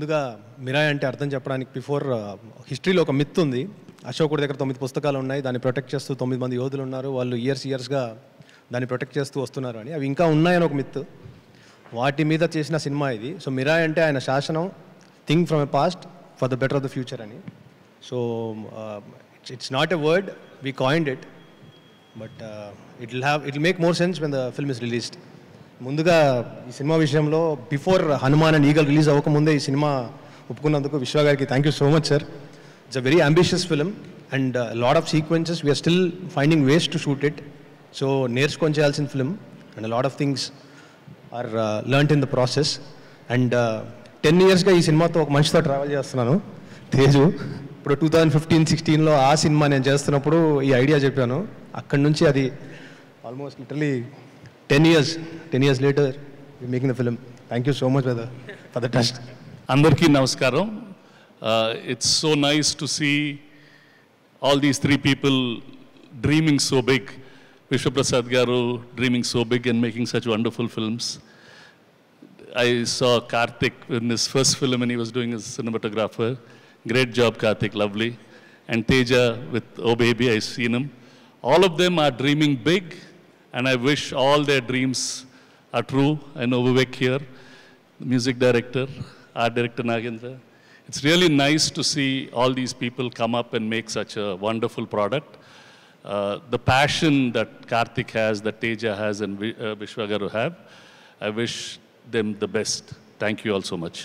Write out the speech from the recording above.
ముందుగా మిరాయ్ అంటే అర్థం చెప్పడానికి బిఫోర్ హిస్టరీలో ఒక మిత్ ఉంది. అశోకుడి దగ్గర 9 పుస్తకాలు ఉన్నాయి, దాన్ని ప్రొటెక్ట్ చేస్తూ 9 మంది యోధులు ఉన్నారు, వాళ్ళు ఇయర్స్గా దాన్ని ప్రొటెక్ట్ చేస్తూ వస్తున్నారు అని. అవి ఇంకా ఉన్నాయని ఒక మిత్. వాటి మీద చేసిన సినిమా ఇది. సో మిరాయ్ అంటే ఆయన శాసనం, think from a past for the better of the future అని. So it's not a word, we coined it, but it will make more sense when the film is released. ముందుగా ఈ cinema విషయంలో before Hanuman and Eagle release అవ్వకముందే ఈ cinema ఒప్పుకున్నందుకు విశ్వ గారికి thank you so much sir. It's a very ambitious film and lot of sequences we're still finding ways to shoot it. So నేర్చుకొని చేయాల్సిన film and lot of things are learned in the process. And 10 yearsగా ఈ సినిమాతో ఒక మనిషితో travel చేస్తున్నాను, తేజు. ఇప్పుడు 2015-16లో ఆ సినిమా నేను చేస్తున్నప్పుడు ఈ ఐడియా చెప్పాను. అక్కడి నుంచి అది almost literally 10 years later we're making the film. Thank you so much for the trust. Andarki namaskaram. It's so nice to see all these 3 people dreaming so big. Vishwa Prasad garu dreaming so big and making such wonderful films. I saw Karthik in his first film and he was doing his cinematographer. Great job Karthik, lovely. And Teja with Oh Baby, I've seen him. All of them are dreaming big and I wish all their dreams are true. I know Vivek here, music director, art director Nagendra. It's really nice to see all these people come up and make such a wonderful product. The passion that Karthik has, that Teja has and Vishwa garu have, I wish them the best. Thank you all so much.